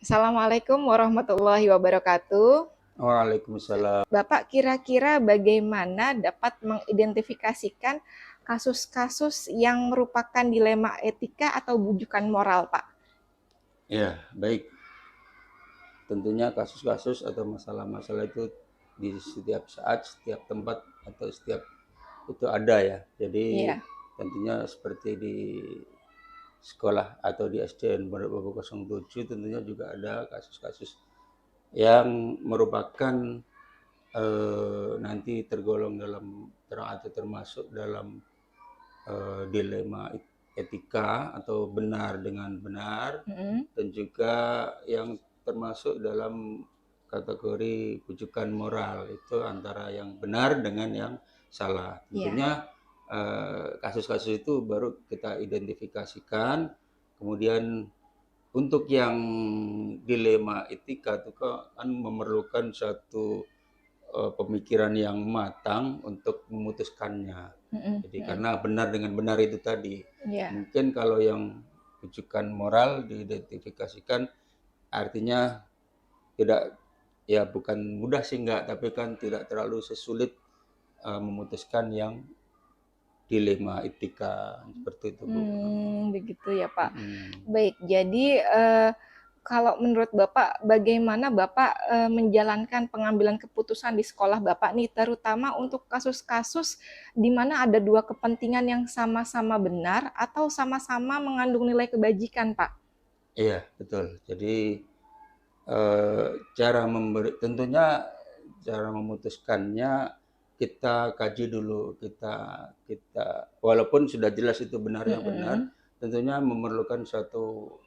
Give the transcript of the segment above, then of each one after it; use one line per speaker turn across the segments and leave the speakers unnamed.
Assalamualaikum warahmatullahi wabarakatuh.
Waalaikumsalam.
Bapak kira-kira bagaimana dapat mengidentifikasikan kasus-kasus yang merupakan dilema etika atau bujukan moral, Pak?
Ya, baik. Tentunya kasus-kasus atau masalah-masalah itu di setiap saat, setiap tempat atau setiap itu ada ya. Jadi
Iya,
tentunya seperti di sekolah atau di SDN Pondok Bambu 07 tentunya juga ada kasus-kasus yang merupakan nanti tergolong dalam atau termasuk dalam dilema etika atau benar dengan benar,
mm-mm.
dan juga yang termasuk dalam kategori bujukan moral, itu antara yang benar dengan yang salah.
Iya,
Tentunya kasus-kasus itu baru kita identifikasikan. Kemudian untuk yang dilema etika itu kan memerlukan satu pemikiran yang matang untuk memutuskannya.
mm-mm,
Jadi
mm-mm.
karena benar dengan benar itu tadi.
Iya.
Mungkin kalau yang rujukan moral diidentifikasikan artinya tidak, ya bukan mudah sih enggak, tapi kan tidak terlalu sesulit memutuskan yang dilema etika seperti itu, Bu.
Begitu ya, Pak.
Mm-mm.
Baik, jadi kalau menurut Bapak, bagaimana Bapak menjalankan pengambilan keputusan di sekolah Bapak nih, terutama untuk kasus-kasus di mana ada dua kepentingan yang sama-sama benar atau sama-sama mengandung nilai kebajikan, Pak?
Iya, betul. Jadi eh, tentunya cara memutuskannya kita kaji dulu, kita kita walaupun sudah jelas itu benarnya benar,
Mm-mm.
tentunya memerlukan suatu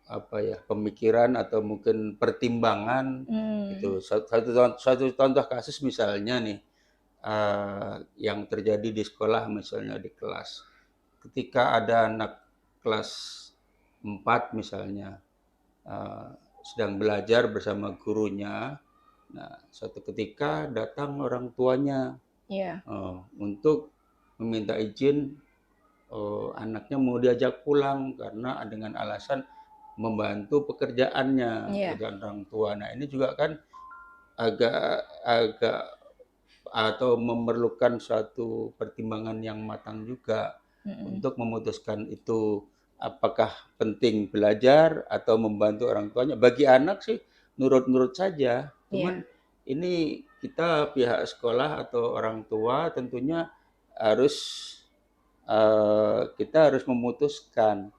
apa ya, pemikiran atau mungkin pertimbangan.
Hmm,
Itu satu contoh kasus misalnya nih, yang terjadi di sekolah, misalnya di kelas, ketika ada anak kelas 4 misalnya, eh, sedang belajar bersama gurunya. Nah, suatu ketika datang orang tuanya
iya,
untuk meminta izin, anaknya mau diajak pulang karena dengan alasan membantu pekerjaannya
iya,
dengan orang tua. Nah, ini juga kan agak agak atau memerlukan suatu pertimbangan yang matang juga
mm-mm.
untuk memutuskan itu, apakah penting belajar atau membantu orang tuanya. Bagi anak sih nurut-nurut saja, cuman
Iya,
ini kita pihak sekolah atau orang tua tentunya harus kita harus memutuskan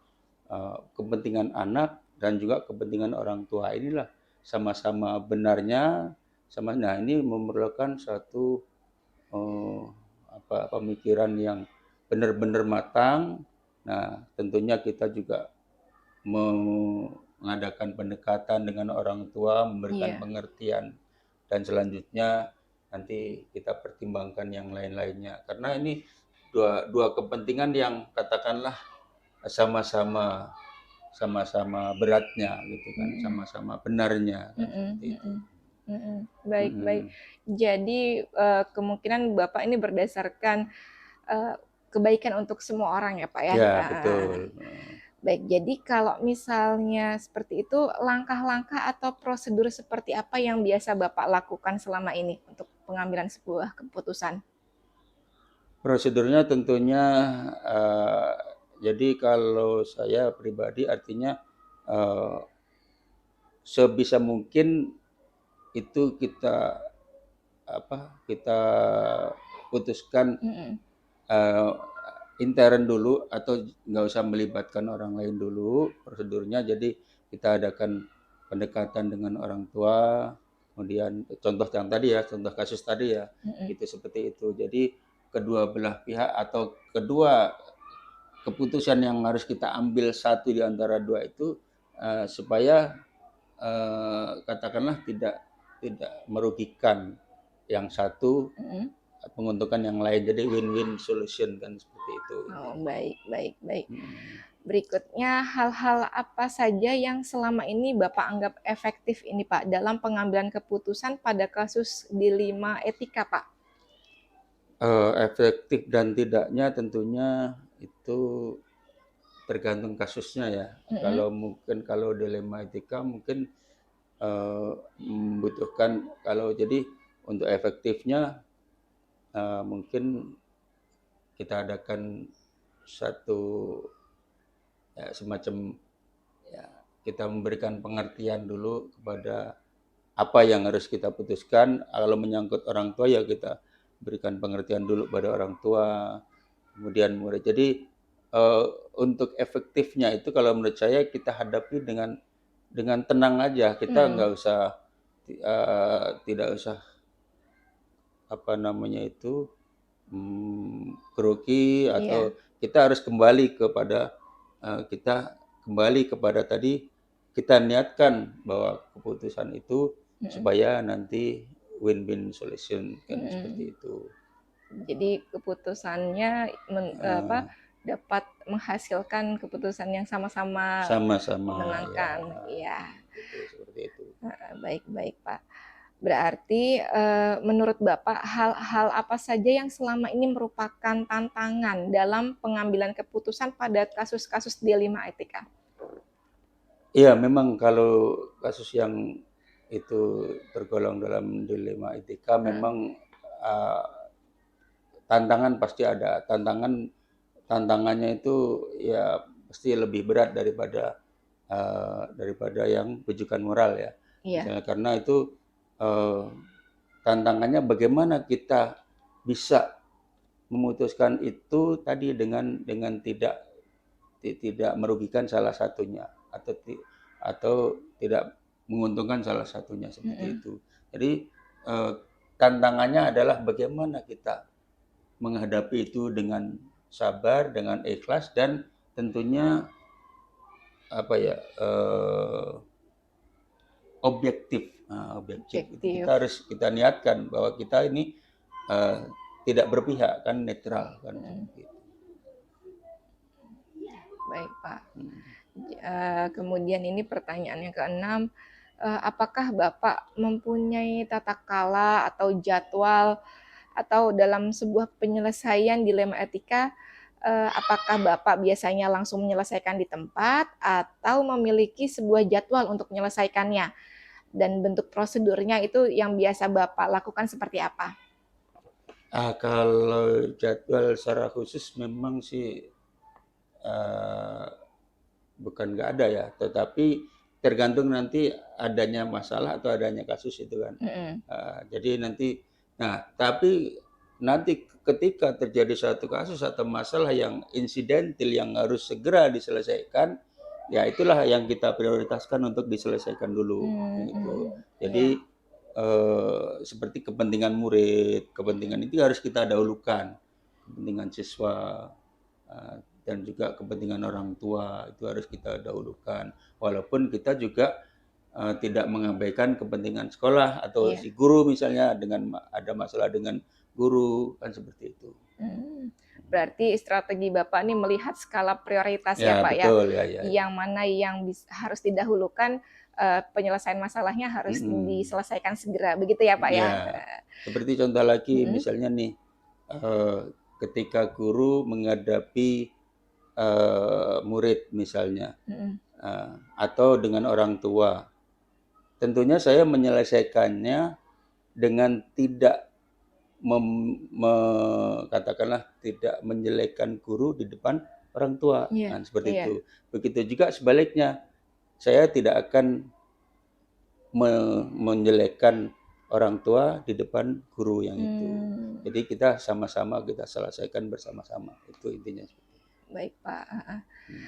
kepentingan anak dan juga kepentingan orang tua inilah sama-sama benarnya, sama. Nah, ini memerlukan satu eh, pemikiran yang benar-benar matang. Nah, tentunya kita juga mengadakan pendekatan dengan orang tua, memberikan
iya,
pengertian, dan selanjutnya nanti kita pertimbangkan yang lain-lainnya. Karena ini dua dua kepentingan yang katakanlah sama-sama sama-sama beratnya gitu kan,
mm-mm.
sama-sama benarnya kan,
Mhm,
seperti itu.
mhm, mhm. Baik, baik.
Mm-mm.
Jadi, kemungkinan Bapak ini berdasarkan, eee, kebaikan untuk semua orang ya, Pak, ya?
Ya,
Heeh.
betul.
Baik, jadi kalau misalnya seperti itu, langkah-langkah atau prosedur seperti apa yang biasa Bapak lakukan selama ini untuk pengambilan sebuah keputusan?
Prosedurnya tentunya, eh, jadi kalau saya pribadi artinya eh, sebisa mungkin itu kita putuskan
Mhm,
eh, intern dulu, atau nggak usah melibatkan orang lain dulu prosedurnya. Jadi kita adakan pendekatan dengan orang tua, kemudian contoh yang tadi ya, contoh kasus tadi ya,
mhm.
itu seperti itu. Jadi kedua belah pihak atau kedua keputusan yang harus kita ambil satu di antara dua itu, supaya katakanlah tidak merugikan yang satu,
Mhm.
menguntungkan yang lain. Jadi win-win solution kan, seperti itu.
Oh, baik, baik, baik.
Hmm.
Berikutnya, hal-hal apa saja yang selama ini Bapak anggap efektif ini, Pak, dalam pengambilan keputusan pada kasus dilema etika, Pak?
Efektif dan tidaknya tentunya itu tergantung kasusnya ya.
Mhm.
Kalau mungkin kalau dilema etika mungkin membutuhkan kalau jadi untuk efektifnya mungkin kita adakan satu ya semacam ya kita memberikan pengertian dulu kepada apa yang harus kita putuskan. Kalau menyangkut orang tua ya kita berikan pengertian dulu pada orang tua, kemudian murid. Jadi untuk efektifnya itu kalau menurut saya kita hadapi dengan tenang aja. Kita
Mhm.
nggak usah tidak usah apa namanya itu grogi
Iya.
atau kita harus kembali kepada kita kembali kepada tadi kita niatkan bahwa keputusan itu
Mhm.
supaya nanti win-win solution kan
Mhm.
seperti itu.
Jadi keputusannya apa,
Heeh,
dapat menghasilkan keputusan yang sama-sama
sama-sama ya
menyenangkan. Iya,
gitu seperti itu.
heeh, baik baik, Pak. Berarti, menurut Bapak hal-hal apa saja yang selama ini merupakan tantangan dalam pengambilan keputusan pada kasus-kasus dilema etika?
Iya memang kalau kasus yang itu tergolong dalam dilema etika
Heeh,
memang uh, tantangan pasti ada. Tantangannya itu ya pasti lebih berat daripada yang rujukan moral ya.
iya,
Misalnya karena itu uh, tantangannya bagaimana kita bisa memutuskan itu tadi dengan tidak merugikan salah satunya atau tidak menguntungkan salah satunya seperti
mhm,
itu. Jadi eh, tantangannya adalah bagaimana kita menghadapi itu dengan sabar, dengan ikhlas dan tentunya apa ya objektif. Nah, objektif itu
objektif,
kita niatkan bahwa kita ini eh, tidak berpihak kan netral kan
mhm,
seperti itu.
baik, Pak.
Hmm.
Kemudian ini pertanyaan yang keenam, apakah Bapak mempunyai tata kala atau jadwal atau dalam sebuah penyelesaian dilema etika, apakah Bapak biasanya langsung menyelesaikan di tempat atau memiliki sebuah jadwal untuk menyelesaikannya? Dan bentuk prosedurnya itu yang biasa Bapak lakukan seperti apa?
Kalau jadwal secara khusus memang sih eh, bukan nggak ada ya, tetapi tergantung nanti adanya masalah atau adanya kasus itu kan.
Mhm,
Jadi nanti, nah tapi nanti ketika terjadi satu kasus atau masalah yang insidentil yang harus segera diselesaikan, ya itulah yang kita prioritaskan untuk diselesaikan dulu, gitu.
mhm,
Jadi
iya,
seperti kepentingan murid, kepentingan itu harus kita dahulukan, kepentingan siswa, dan juga kepentingan orang tua itu harus kita dahulukan. Walaupun kita juga tidak mengabaikan kepentingan sekolah atau
iya,
si guru misalnya dengan ada masalah dengan guru kan seperti itu.
berarti strategi Bapak nih melihat skala prioritas
Ya
ya, Pak, ya?
betul ya ya ya.
Yang mana yang harus didahulukan, penyelesaian masalahnya harus
Mm-mm.
diselesaikan segera, begitu ya, Pak, ya?
Ya seperti contoh lagi
Mhm,
misalnya nih eh, ketika guru menghadapi murid misalnya
mhm,
atau dengan orang tua, tentunya saya menyelesaikannya dengan tidak katakanlah tidak menjelekkan guru di depan orang tua.
iya,
Nah, seperti
iya,
itu. Begitu juga sebaliknya, saya tidak akan menjelekkan orang tua di depan guru yang itu.
mmm.
Jadi kita sama-sama kita selesaikan bersama-sama. Itu intinya.
Baik, Pak, heeh.
Hmm.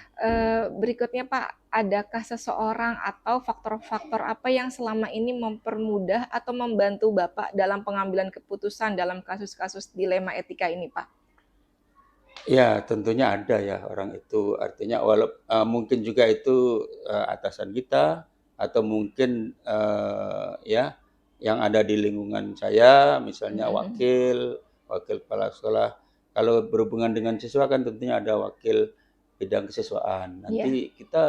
Berikutnya, Pak, adakah seseorang atau faktor-faktor apa yang selama ini mempermudah atau membantu Bapak dalam pengambilan keputusan dalam kasus-kasus dilema etika ini, Pak?
Ya, tentunya ada ya orang itu. Artinya mungkin juga itu atasan kita atau mungkin ya yang ada di lingkungan saya, misalnya
Mhm,
wakil, wakil kepala sekolah. Kalau berhubungan dengan siswa kan tentunya ada wakil bidang kesiswaan. Nanti
iya,
kita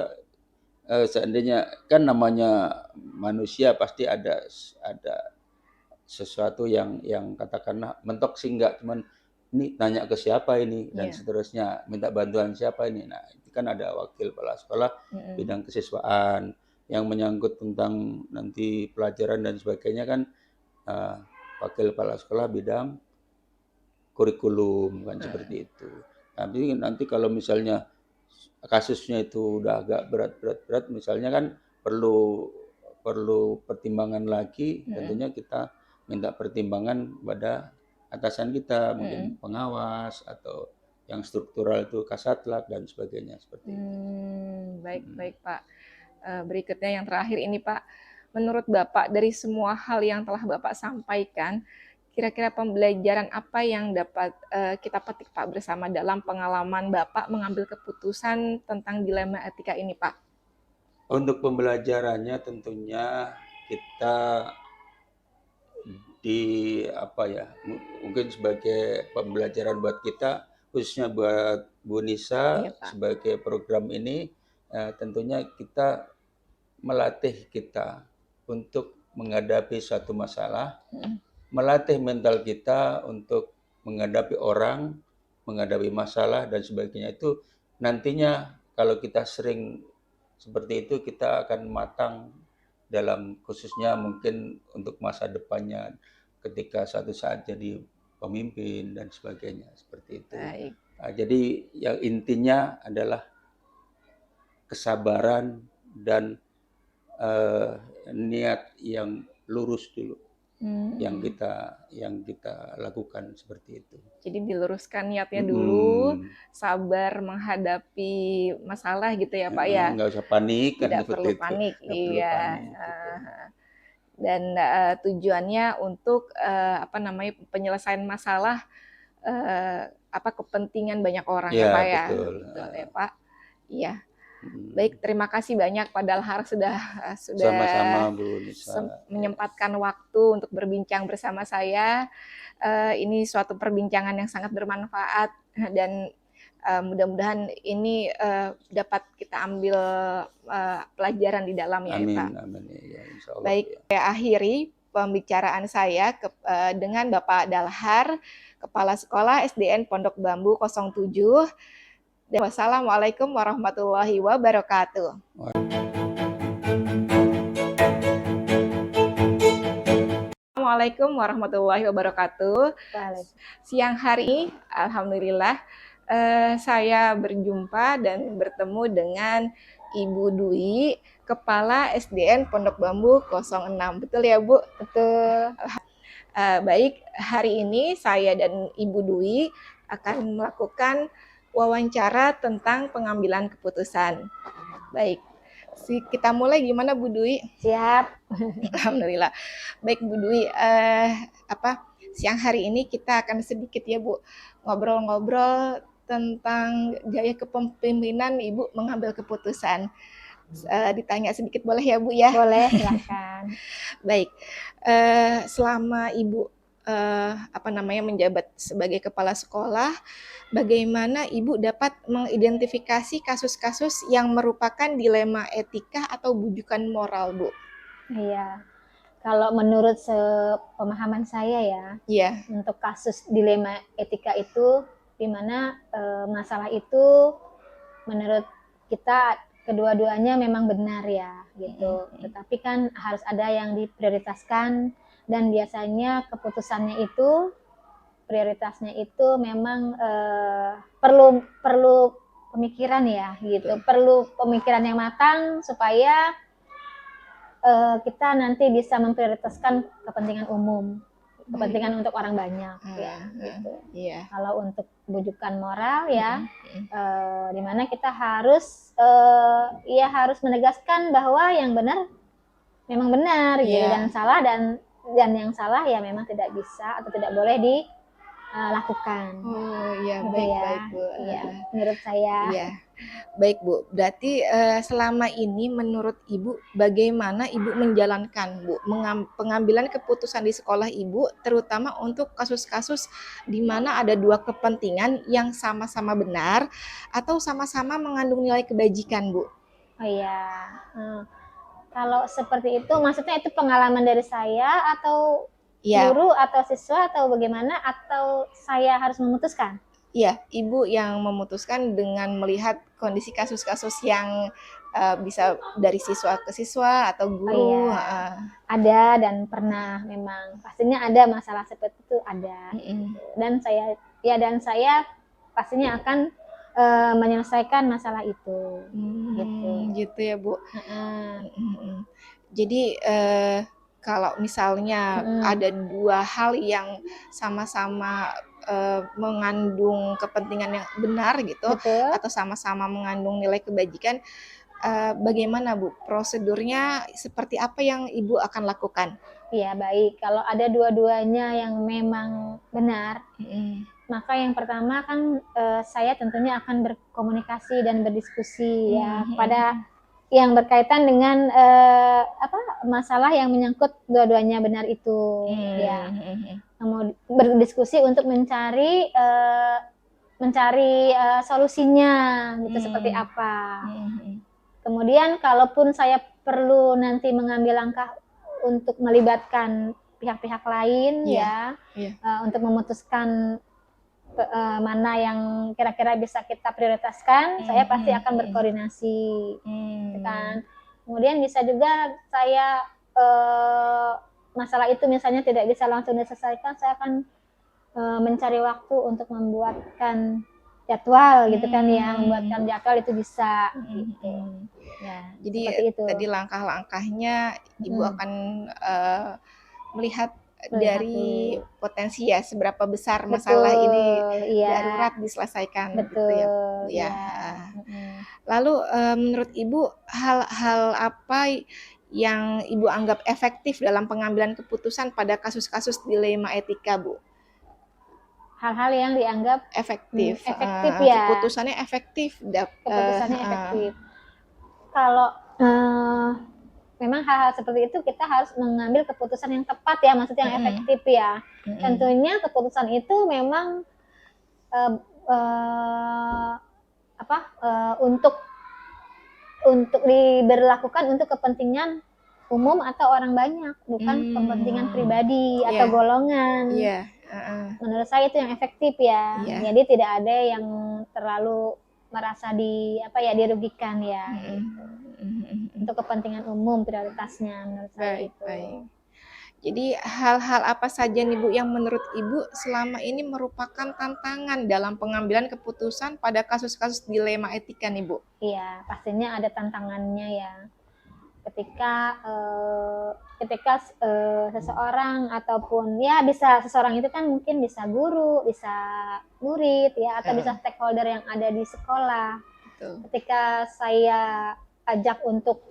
seandainya kan namanya manusia pasti ada sesuatu yang katakanlah mentok sih enggak cuman ini tanya ke siapa ini dan
iya,
seterusnya minta bantuan siapa ini nah kan ada wakil kepala sekolah bidang kesiswaan, yang menyangkut tentang nanti pelajaran dan sebagainya kan wakil kepala sekolah bidang kurikulum kan seperti itu. Tapi nanti kalau misalnya kasusnya itu udah agak berat misalnya kan perlu pertimbangan lagi, tentunya kita minta pertimbangan pada atasan kita, mungkin pengawas atau yang struktural itu Kasatlantas dan sebagainya seperti itu.
Baik Pak. Berikutnya yang terakhir ini Pak, menurut Bapak dari semua hal yang telah Bapak sampaikan, kira-kira pembelajaran apa yang dapat kita petik Pak bersama dalam pengalaman Bapak mengambil keputusan tentang dilema etika ini Pak?
Untuk pembelajarannya tentunya kita mungkin sebagai pembelajaran buat kita, khususnya buat Bu Nisa sebagai program ini, tentunya kita melatih kita untuk menghadapi suatu masalah, melatih mental kita untuk menghadapi orang, menghadapi masalah dan sebagainya. Itu nantinya kalau kita sering seperti itu, kita akan matang dalam khususnya mungkin untuk masa depannya ketika suatu saat jadi pemimpin dan sebagainya seperti itu. Jadi yang intinya adalah kesabaran dan niat yang lurus dulu yang kita lakukan seperti itu.
Jadi diluruskan niatnya dulu, sabar menghadapi masalah gitu ya Pak ya.
Nggak usah panik kan,
tidak perlu panik, iya. Dan tujuannya untuk penyelesaian masalah kepentingan banyak orang ya Pak ya.
Betul
ya Pak. Iya. Baik, terima kasih banyak Pak Dalhar sudah
sama-sama Bu Nisa
menyempatkan waktu untuk berbincang bersama saya. Ini suatu perbincangan yang sangat bermanfaat dan mudah-mudahan ini dapat kita ambil pelajaran di dalamnya ya Pak.
Amin. Ya, insya Allah.
Baik, saya akhiri pembicaraan saya dengan Bapak Dalhar, Kepala Sekolah SDN Pondok Bambu 07. Wassalamualaikum warahmatullahi wabarakatuh. Assalamualaikum warahmatullahi wabarakatuh. Siang hari, alhamdulillah, saya berjumpa dan bertemu dengan Ibu Dwi, Kepala SDN Pondok Bambu 06. Betul ya Bu? Betul. Baik, hari ini saya dan Ibu Dwi akan melakukan wawancara tentang pengambilan keputusan. Baik, kita mulai gimana Bu Dwi?
Siap.
Alhamdulillah. Baik Bu Dwi, siang hari ini kita akan sedikit ya Bu ngobrol-ngobrol tentang gaya kepemimpinan Ibu mengambil keputusan. Ditanya sedikit boleh ya Bu ya?
Boleh, silakan.
Baik, selama Ibu menjabat sebagai kepala sekolah, bagaimana Ibu dapat mengidentifikasi kasus-kasus yang merupakan dilema etika atau bujukan moral, Bu?
Iya, kalau menurut pemahaman saya ya, untuk kasus dilema etika itu, di mana masalah itu menurut kita kedua-duanya memang benar ya, gitu. Tetapi kan harus ada yang diprioritaskan. Dan biasanya keputusannya itu, prioritasnya itu memang perlu pemikiran ya, gitu. Perlu pemikiran yang matang supaya kita nanti bisa memprioritaskan kepentingan umum, kepentingan untuk orang banyak, ya, gitu. Kalau untuk bujukan moral ya, dimana kita harus harus menegaskan bahwa yang benar memang benar, gitu, dan yang salah ya memang tidak bisa atau tidak boleh dilakukan.
Baik Bu.
Ya, menurut saya.
Ya. Baik Bu, berarti selama ini menurut Ibu bagaimana Ibu menjalankan Bu pengambilan keputusan di sekolah Ibu, terutama untuk kasus-kasus di mana ada dua kepentingan yang sama-sama benar atau sama-sama mengandung nilai kebajikan Bu?
Oh iya. Kalau seperti itu, maksudnya itu pengalaman dari saya atau guru atau siswa atau bagaimana, atau saya harus memutuskan?
Iya, Ibu yang memutuskan dengan melihat kondisi kasus-kasus yang bisa dari siswa ke siswa atau
Oh
guru.
iya, ada dan pernah memang pastinya ada masalah seperti itu ada. Dan saya pastinya akan menyelesaikan masalah itu. Gitu.
Gitu ya, Bu.
Heeh.
Jadi kalau misalnya ada dua hal yang sama-sama mengandung kepentingan yang benar gitu,
Betul.
atau sama-sama mengandung nilai kebajikan, bagaimana Bu prosedurnya, seperti apa yang Ibu akan lakukan?
Iya, baik. Kalau ada dua-duanya yang memang benar, maka yang pertama kan saya tentunya akan berkomunikasi dan berdiskusi ya pada yang berkaitan dengan masalah yang menyangkut dua-duanya benar itu ya. Kemudian berdiskusi untuk mencari solusinya gitu seperti apa. Kemudian kalaupun saya perlu nanti mengambil langkah untuk melibatkan pihak-pihak lain untuk memutuskan mana yang kira-kira bisa kita prioritaskan, saya pasti akan berkoordinasi, kan. Kemudian bisa juga saya masalah itu misalnya tidak bisa langsung diselesaikan, saya akan mencari waktu untuk membuatkan jadwal gitu kan ya, membuatkan jadwal itu bisa gitu. Ya,
jadi
itu.
Tadi langkah-langkahnya Ibu akan melihat dari potensi ya, seberapa besar masalah ini darurat diselesaikan.
Betul,
gitu ya. Lalu menurut Ibu hal-hal apa yang Ibu anggap efektif dalam pengambilan keputusan pada kasus-kasus dilema etika, Bu?
Hal-hal yang dianggap
efektif
ya.
Keputusannya efektif.
Kalau memang hal-hal seperti itu kita harus mengambil keputusan yang tepat ya, maksudnya yang efektif ya. Tentunya keputusan itu memang untuk diberlakukan untuk kepentingan umum atau orang banyak, bukan kepentingan pribadi atau golongan. Menurut saya itu yang efektif ya. Jadi tidak ada yang terlalu merasa dirugikan ya. Untuk kepentingan umum prioritasnya menurut saya itu.
Baik. Jadi hal-hal apa saja nih Bu yang menurut Ibu selama ini merupakan tantangan dalam pengambilan keputusan pada kasus-kasus dilema etika nih Bu?
Iya, pastinya ada tantangannya ya. Ketika seseorang ataupun ya bisa seseorang itu kan mungkin bisa guru, bisa murid ya, atau bisa stakeholder yang ada di sekolah. Betul. Ketika saya ajak untuk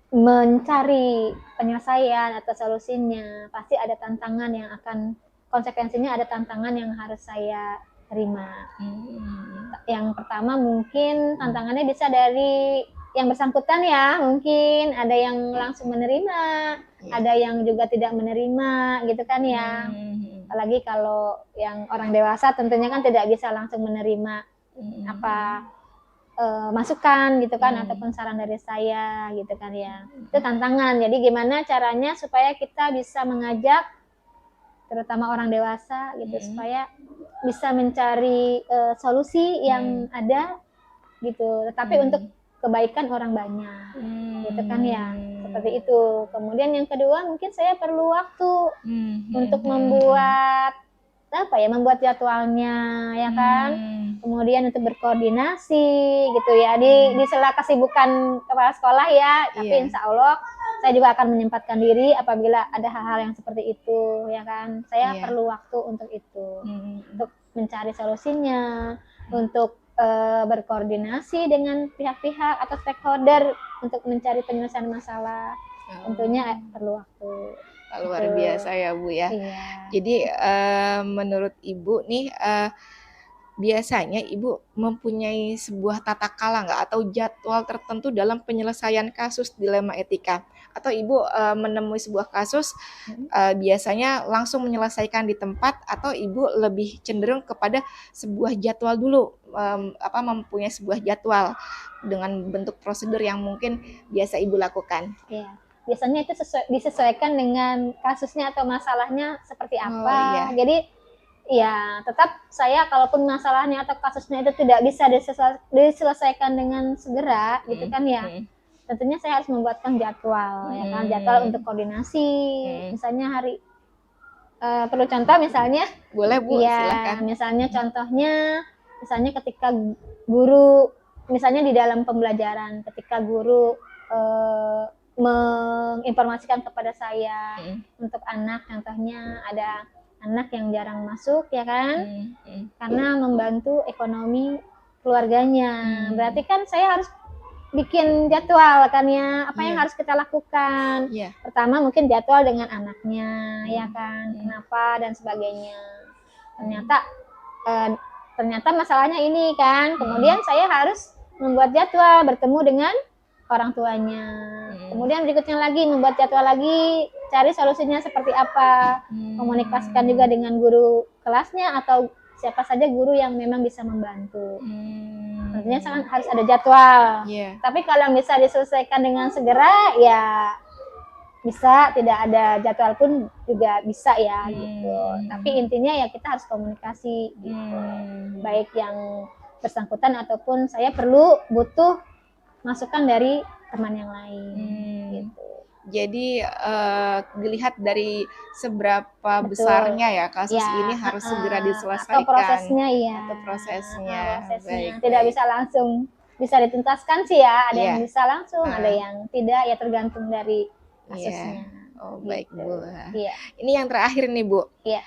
mencari penyelesaian atau solusinya, pasti ada tantangan yang konsekuensinya ada tantangan yang harus saya terima. Yang pertama mungkin tantangannya bisa dari yang bersangkutan ya, mungkin ada yang langsung menerima, ada yang juga tidak menerima gitu kan ya. Apalagi kalau yang orang dewasa tentunya kan tidak bisa langsung menerima masukan gitu kan, ataupun saran dari saya gitu kan ya. Itu tantangan. Jadi gimana caranya supaya kita bisa mengajak terutama orang dewasa gitu supaya bisa mencari solusi yang ada gitu, tetapi untuk kebaikan orang banyak gitu kan ya, seperti itu. Kemudian yang kedua mungkin saya perlu waktu untuk membuat membuat jadwalnya ya kan, kemudian untuk berkoordinasi gitu ya di sela kesibukan kepala sekolah ya, tapi insya Allah saya juga akan menyempatkan diri apabila ada hal-hal yang seperti itu ya kan. Saya perlu waktu untuk itu, untuk mencari solusinya, untuk berkoordinasi dengan pihak-pihak atau stakeholder untuk mencari penyelesaian masalah. Tentunya perlu waktu.
Luar biasa ya Bu ya. Jadi menurut Ibu nih biasanya Ibu mempunyai sebuah tata kala nggak atau jadwal tertentu dalam penyelesaian kasus dilema etika? Atau Ibu menemui sebuah kasus biasanya langsung menyelesaikan di tempat, atau Ibu lebih cenderung kepada sebuah jadwal dulu, mempunyai sebuah jadwal dengan bentuk prosedur yang mungkin biasa Ibu lakukan?
Iya. Biasanya itu disesuaikan dengan kasusnya atau masalahnya seperti apa. Jadi ya tetap saya kalaupun masalahnya atau kasusnya itu tidak bisa diselesaikan dengan segera gitu kan ya, tentunya saya harus membuatkan jadwal ya kan, jadwal untuk koordinasi. Misalnya hari perlu contoh misalnya,
Boleh Bu,
ya
silakan.
misalnya contohnya ketika guru misalnya di dalam pembelajaran, ketika guru menginformasikan kepada saya untuk anak, contohnya ada anak yang jarang masuk ya kan, karena membantu ekonomi keluarganya. Berarti kan saya harus bikin jadwal kan ya, apa yang harus kita lakukan. Pertama mungkin jadwal dengan anaknya ya kan, kenapa dan sebagainya. Ternyata masalahnya ini kan, kemudian saya harus membuat jadwal bertemu dengan orang tuanya. Kemudian berikutnya lagi membuat jadwal lagi, cari solusinya seperti apa, komunikasikan juga dengan guru kelasnya atau siapa saja guru yang memang bisa membantu. Tentunya harus ada jadwal. Tapi kalau bisa diselesaikan dengan segera ya bisa, tidak ada jadwal pun juga bisa ya gitu. Tapi intinya ya kita harus komunikasi gitu. Baik yang bersangkutan ataupun saya butuh masukan dari teman yang lain gitu.
Jadi dilihat dari seberapa besarnya ya kasus ini harus segera diselesaikan.
Atau prosesnya ya.
Baik,
tidak bisa langsung bisa dituntaskan sih ya. Ada yang bisa langsung, ada yang tidak, ya tergantung dari kasusnya.
Oh baik Bu.
Iya.
Ini yang terakhir nih Bu.
Iya.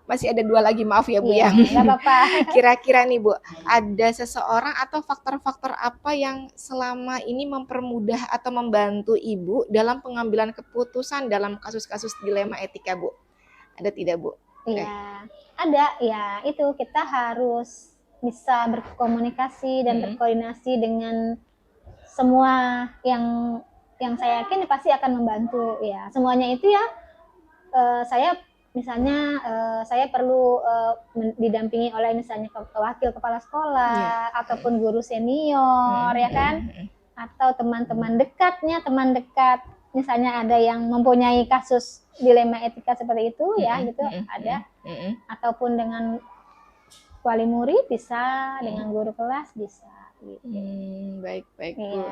Masih ada 2 lagi, maaf ya Bu ya.
Nggak apa-apa.
Kira-kira nih Bu, ada seseorang atau faktor-faktor apa yang selama ini mempermudah atau membantu Ibu dalam pengambilan keputusan dalam kasus-kasus dilema etika Bu? Ada tidak Bu?
Iya, ada ya. Itu kita harus bisa berkomunikasi dan berkoordinasi dengan semua yang saya yakin pasti akan membantu ya. Semuanya itu ya, saya misalnya saya perlu didampingi oleh misalnya wakil kepala sekolah ataupun guru senior ya kan, atau teman-teman dekatnya, teman dekat misalnya ada yang mempunyai kasus dilema etika seperti itu ya gitu ada, ataupun dengan wali murid bisa, dengan guru kelas bisa gitu.
Baik Bu.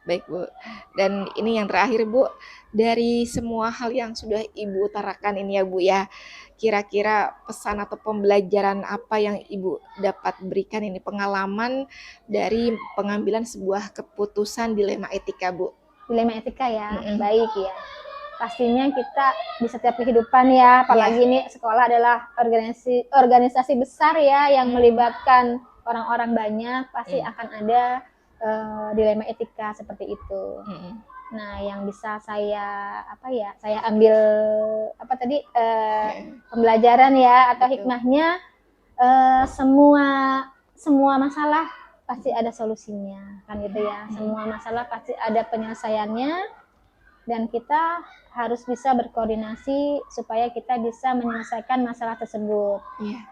Baik Bu. Dan ini yang terakhir Bu, dari semua hal yang sudah Ibu utarakan ini ya Bu ya, kira-kira pesan atau pembelajaran apa yang Ibu dapat berikan ini, pengalaman dari pengambilan sebuah keputusan dilema etika Bu?
Dilema etika ya, baik ya. Pastinya kita di setiap kehidupan ya, apalagi ini sekolah adalah organisasi besar ya yang melibatkan orang-orang banyak, pasti akan ada dilema etika seperti itu. Nah, yang bisa saya ambil pembelajaran ya atau hikmahnya, semua masalah pasti ada solusinya kan gitu ya. Semua masalah pasti ada penyelesaiannya dan kita harus bisa berkoordinasi supaya kita bisa menyelesaikan masalah tersebut.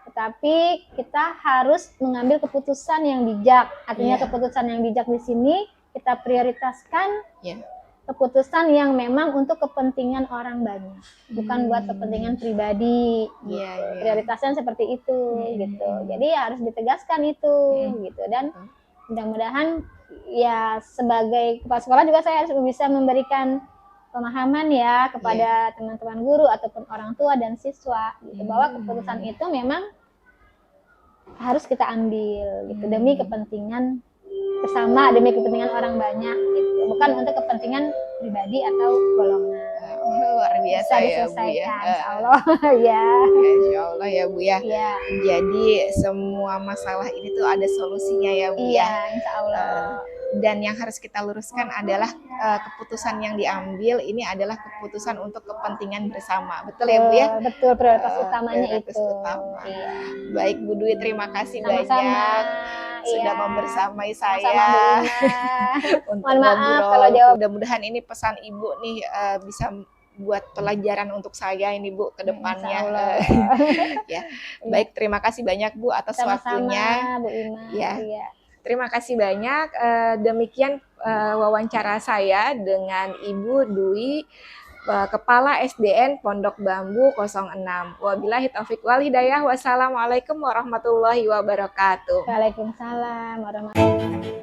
Tetapi kita harus mengambil keputusan yang bijak. Artinya keputusan yang bijak di sini kita prioritaskan keputusan yang memang untuk kepentingan orang banyak, bukan buat kepentingan pribadi. Prioritasnya seperti itu gitu. Jadi harus ditegaskan itu gitu, dan mudah-mudahan ya sebagai kepala sekolah juga saya harus bisa memberikan pemahaman ya kepada teman-teman guru ataupun orang tua dan siswa gitu, bahwa keputusan itu memang harus kita ambil gitu demi kepentingan bersama, demi kepentingan orang banyak gitu, bukan untuk kepentingan pribadi atau golongan.
Luar biasa ya Bu ya.
Insya Allah ya.
Insya Allah ya Bu ya. Jadi semua masalah ini tuh ada solusinya ya Bu ya.
Insya Allah.
Dan yang harus kita luruskan adalah keputusan yang diambil ini adalah keputusan untuk kepentingan bersama. Betul ya Bu ya?
Betul, prioritas utamanya
prioritas
itu.
Utama. Baik Bu Dwi, terima kasih banyak sudah membersamai saya untuk
mohon maaf
ngobrol.
kalau jawab.
Mudah-mudahan ini pesan Ibu nih bisa buat pelajaran untuk saya ini Bu ke depannya. Ya. Baik, terima kasih banyak Bu atas waktunya.
Bu Ima.
Terima kasih banyak. Demikian wawancara saya dengan Ibu Dwi Kepala SDN Pondok Bambu 06. Wabillahi taufik wal hidayah. Wassalamualaikum warahmatullahi wabarakatuh.
Waalaikumsalam warahmatullahi wabarakatuh.